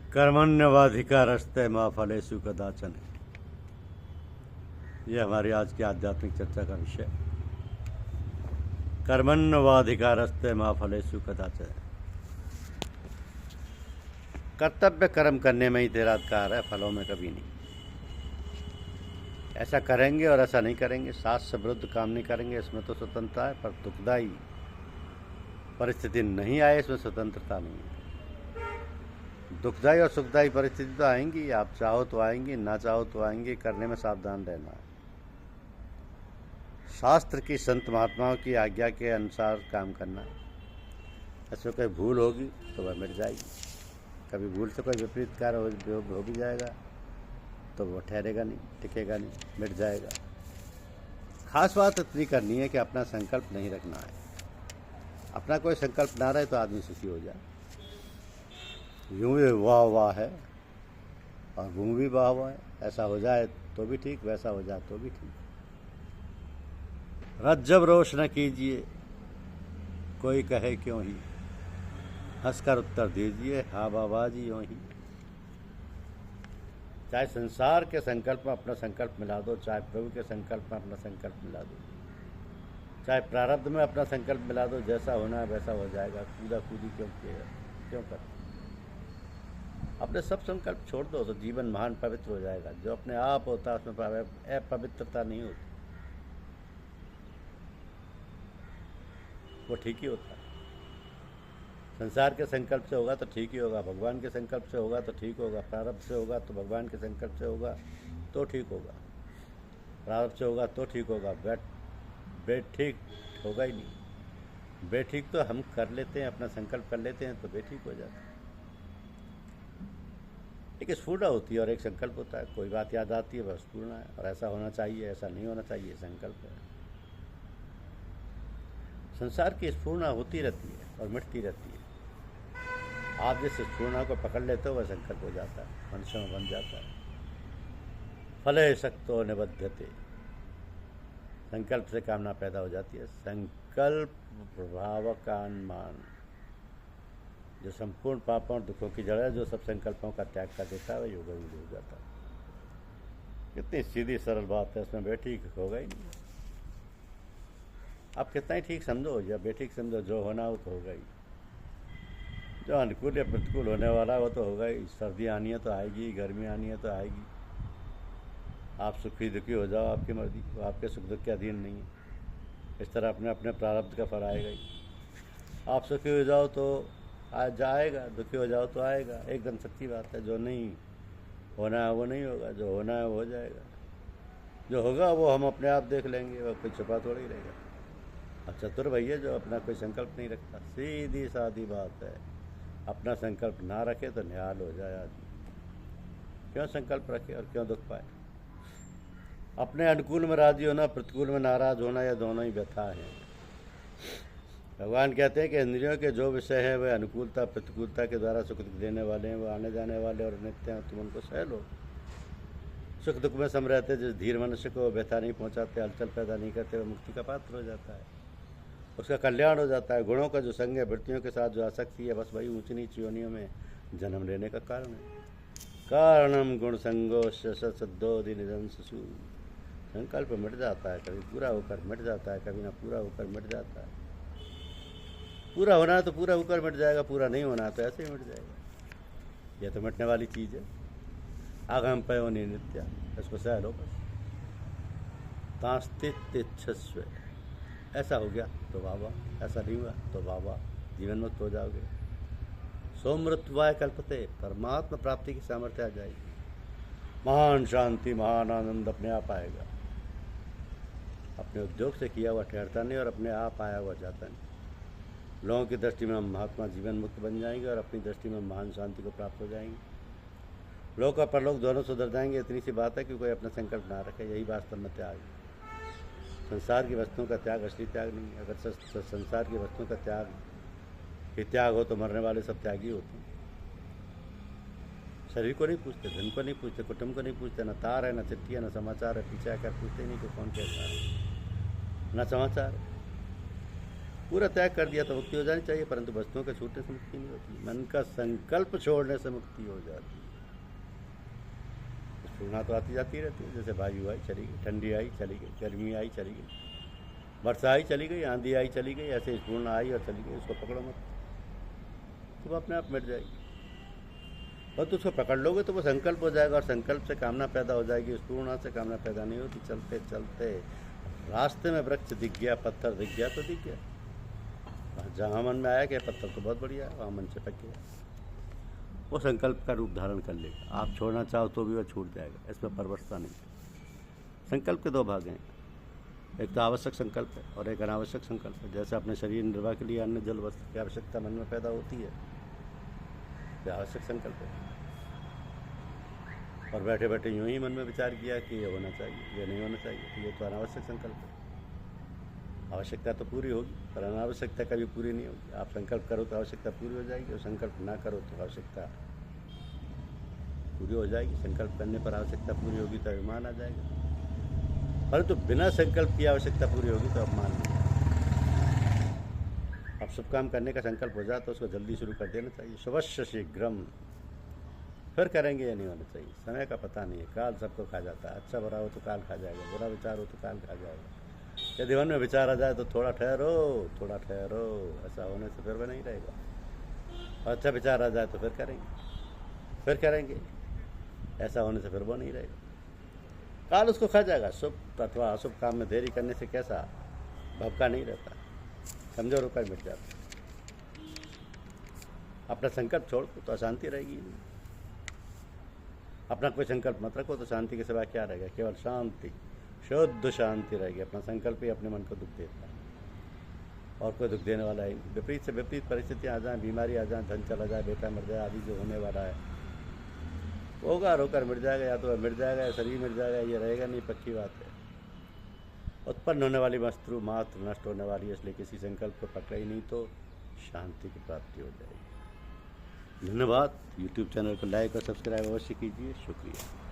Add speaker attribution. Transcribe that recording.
Speaker 1: कर्मण्यवाधिकारस्ते मा फलेषु कदाचन। ये हमारी आज की आध्यात्मिक चर्चा का विषय। कर्मण्यवाधिकारस्ते मा फलेषु कदाचन। कर्तव्य कर्म करने में ही तेरा अधिकार है, फलों में कभी नहीं। ऐसा करेंगे और ऐसा नहीं करेंगे, शास्त्र विरुद्ध काम नहीं करेंगे, इसमें तो स्वतंत्रता है। पर दुखदायी परिस्थिति नहीं आए, इसमें स्वतंत्रता नहीं है। दुखदायी और सुखदायी परिस्थिति तो आएंगी, आप चाहो तो आएंगी, ना चाहो तो आएंगी। करने में सावधान रहना है। शास्त्र की, संत महात्माओं की आज्ञा के अनुसार काम करना है। ऐसे कोई भूल होगी तो वह मिट जाएगी। कभी भूल से कोई विपरीत कार्य हो भी जाएगा तो वो ठहरेगा नहीं, टिकेगा नहीं, मिट जाएगा। खास बात इतनी करनी है कि अपना संकल्प नहीं रखना है। अपना कोई संकल्प ना रहे तो आदमी सुखी हो जाए। यूं भी वाह वाह है और यूं भी वाह वाह है। ऐसा हो जाए तो भी ठीक, वैसा हो जाए तो भी ठीक। रत जब रोश न कीजिए, कोई कहे क्यों ही, हंसकर उत्तर दीजिए, हाँ बाबा जी यूं ही। चाहे संसार के संकल्प में अपना संकल्प मिला दो, चाहे प्रभु के संकल्प में अपना संकल्प मिला दो, चाहे प्रारब्ध में अपना संकल्प मिला दो। जैसा होना है वैसा हो जाएगा। कूदा कूदी क्यों कर। अपने सब संकल्प छोड़ दो तो जीवन महान पवित्र हो जाएगा। जो अपने आप होता है उसमें अपवित्रता नहीं होती, वो ठीक ही होता है। संसार के संकल्प से होगा तो ठीक ही होगा, भगवान के संकल्प से होगा तो ठीक होगा, प्रारब्ध से होगा तो भगवान के संकल्प से होगा तो ठीक होगा, प्रारब्ध से होगा तो ठीक होगा। बेठीक होगा ही नहीं। बेठीक तो हम कर लेते हैं, अपना संकल्प कर लेते हैं तो बेठीक हो जाता है। एक स्फूर्णा होती है और एक संकल्प होता है। कोई बात याद आती है, वह स्फूर्णा है। और ऐसा होना चाहिए, ऐसा नहीं होना चाहिए, संकल्प है। संसार की स्फूर्णा होती रहती है और मिटती रहती है। आप जिस स्फूर्णा को पकड़ लेते हो वह संकल्प हो जाता है, मनुष्य में बन जाता है। फले शक्तो निबध्यते, संकल्प से कामना पैदा हो जाती है। संकल्प प्रभाव का अनुमान, जो संपूर्ण पापों और दुखों की जड़ है, जो सब संकल्पों का त्याग कर देता है वह योग हो जाता है। कितनी सीधी सरल बात है, इसमें बेठीक होगा ही नहीं। आप कितना ही ठीक समझो या बेठीक समझो, जो होना वो तो होगा ही। जो अनुकूल या प्रतिकूल होने वाला है वो तो होगा ही। सर्दी आनी है तो आएगी, गर्मी आनी है तो आएगी। आप सुखी दुखी हो जाओ, आपकी मर्जी, वो आपके सुख दुख के अधीन नहीं है। इस तरह अपने अपने प्रारब्ध का फल आएगा ही। आप सुखी हो जाओ तो आज जाएगा, दुखी हो जाओ तो आएगा। एकदम सच्ची बात है। जो नहीं होना है वो नहीं होगा, जो होना है वो हो जाएगा। जो होगा वो हम अपने आप देख लेंगे, वो कोई छुपा थोड़ा ही रहेगा। अब चतुर भैया जो अपना कोई संकल्प नहीं रखता, सीधी सादी बात है। अपना संकल्प ना रखे तो निहाल हो जाए आदमी। क्यों संकल्प रखे और क्यों दुख पाए। अपने अनुकूल में राजी होना, प्रतिकूल में नाराज होना, यह दोनों ही व्यथा है। भगवान कहते हैं कि इंद्रियों के जो विषय हैं वे अनुकूलता प्रतिकूलता के द्वारा सुख दुख देने वाले हैं, वो आने जाने वाले और नित्य हैं। तुम उनको सह लो। सुख दुख में सम रहते जिस धीर मनुष्य को व्यथा नहीं पहुंचाते, हलचल पैदा नहीं करते, वह मुक्ति का पात्र हो जाता है। उसका कल्याण हो जाता है। गुणों का जो संग है, वृत्तियों के साथ जो आसक्ति है, बस वही ऊंची नीच योनियों में जन्म लेने का कारण है। कारणम गुण संगोश सद्दोदि निधन शिशु। संकल्प मिट जाता है, कभी पूरा होकर मिट जाता है, कभी ना पूरा होकर मिट जाता है। पूरा होना है तो पूरा होकर मिट जाएगा, पूरा नहीं होना है तो ऐसे ही मिट जाएगा। यह तो मिटने वाली चीज़ है। आगम पयोनि नित्या, इसको सह लो बस। तास्तिच्छस्व, ऐसा हो गया तो बाबा, ऐसा नहीं हुआ तो बाबा, जीवन मुक्त हो जाओगे। सोमृत्वाय कल्पते, परमात्मा प्राप्ति की सामर्थ्य आ जाएगी। महान शांति, महान आनंद अपने आप आएगा। अपने उद्योग से किया हुआ ठहरता नहीं और अपने आप आया हुआ जाता नहीं। लोगों की दृष्टि में हम महात्मा जीवन मुक्त बन जाएंगे और अपनी दृष्टि में महान शांति को प्राप्त हो जाएंगे। लोक और परलोक दोनों सुधर जाएंगे। इतनी सी बात है कि कोई अपना संकल्प ना रखे, यही वास्तव में त्याग है। संसार की वस्तुओं का त्याग असली त्याग नहीं है। अगर संसार की वस्तुओं का त्याग हो तो मरने वाले सब त्यागी होते हैं। शरीर को नहीं पूछते, धन को नहीं पूछते, कुटुंब को नहीं पूछते, न तार है, न चिट्ठी है, न समाचार है। पीछे आकर पूछते नहीं कि कौन कैसा है, न समाचार। पूरा त्याग कर दिया तो मुक्ति हो जानी चाहिए, परंतु वस्तुओं के छूटने से मुक्ति नहीं होती। मन का संकल्प छोड़ने से मुक्ति हो जाती है। स्फूर्णा तो आती जाती रहती है, जैसे वायु आई चली गई, ठंडी आई चली गई, गर्मी आई चली गई, वर्षा आई चली गई, आंधी आई चली गई, ऐसे स्फूर्णा आई और चली गई। उसको पकड़ो मत, तो वो अपने आप मिट जाएगी। और तो उसको पकड़ लोगे तो वो संकल्प हो जाएगा, और संकल्प से कामना पैदा हो जाएगी। स्फूर्णा से कामना पैदा नहीं होती। चलते चलते रास्ते में वृक्ष दिख गया, पत्थर दिख गया तो दिख गया। जहाँ मन में आया कि पत्थर तो बहुत बढ़िया है, वहाँ मन से पक गया। वो संकल्प का रूप धारण कर लेगा। आप छोड़ना चाहो तो भी वह छूट जाएगा, इसमें परवशता नहीं। संकल्प के दो भाग हैं, एक तो आवश्यक संकल्प है और एक अनावश्यक संकल्प है। जैसे अपने शरीर निर्वाह के लिए अन्न जल वस्त्र की आवश्यकता मन में पैदा होती है, तो आवश्यक संकल्प है। और बैठे बैठे यूं ही मन में विचार किया कि ये होना चाहिए, ये नहीं होना चाहिए, तो ये तो अनावश्यक संकल्प है। आवश्यकता तो पूरी होगी पर अनावश्यकता कभी पूरी नहीं होगी। आप संकल्प करो तो आवश्यकता पूरी हो जाएगी, और संकल्प ना करो तो आवश्यकता पूरी हो जाएगी। संकल्प करने पर आवश्यकता पूरी होगी तो अभिमान आ जाएगा, परंतु बिना संकल्प की आवश्यकता पूरी होगी तो अपमान नहीं। अब शुभ काम करने का संकल्प हो जाए तो उसको जल्दी शुरू कर देना चाहिए। शुभस्य शीघ्रम, फिर करेंगे या नहीं होना चाहिए। समय का पता नहीं है, काल सबको खा जाता है। अच्छा बुरा हो तो काल खा जाएगा, बुरा विचार हो तो काल खा जाएगा। यदि मन में विचार आ जाए तो थोड़ा ठहरो, थोड़ा ठहरो, ऐसा होने से फिर वह नहीं रहेगा। और अच्छा विचार आ जाए तो फिर करेंगे, ऐसा होने से फिर वो नहीं रहेगा। काल उसको खा जाएगा। शुभ अथवा अशुभ काम में देरी करने से कैसा भवका नहीं रहता, कमजोर होकर मिट जाता। अपना संकल्प छोड़ दो तो अशांति रहेगी। अपना कोई संकल्प मत रखो तो शांति के सिवा क्या रहेगा, केवल शांति, शुद्ध शांति रहेगी। अपना संकल्प ही अपने मन को दुख देता है और कोई दुख देने वाला है। विपरीत से विपरीत परिस्थितियाँ आ जाएँ, बीमारी आ जाए, धन चला जाए, बेटा मर जाए आदि जो होने वाला है होगा, रोकर मिट जाएगा। या तो मिट जाएगा या शरीर मिट जाएगा, ये रहेगा नहीं, पक्की बात है। उत्पन्न होने वाली वस्तु मात्र नष्ट होने वाली है, इसलिए किसी संकल्प को पकड़े ही नहीं तो शांति की प्राप्ति हो जाएगी। धन्यवाद। यूट्यूब चैनल को लाइक और सब्सक्राइब अवश्य कीजिए। शुक्रिया।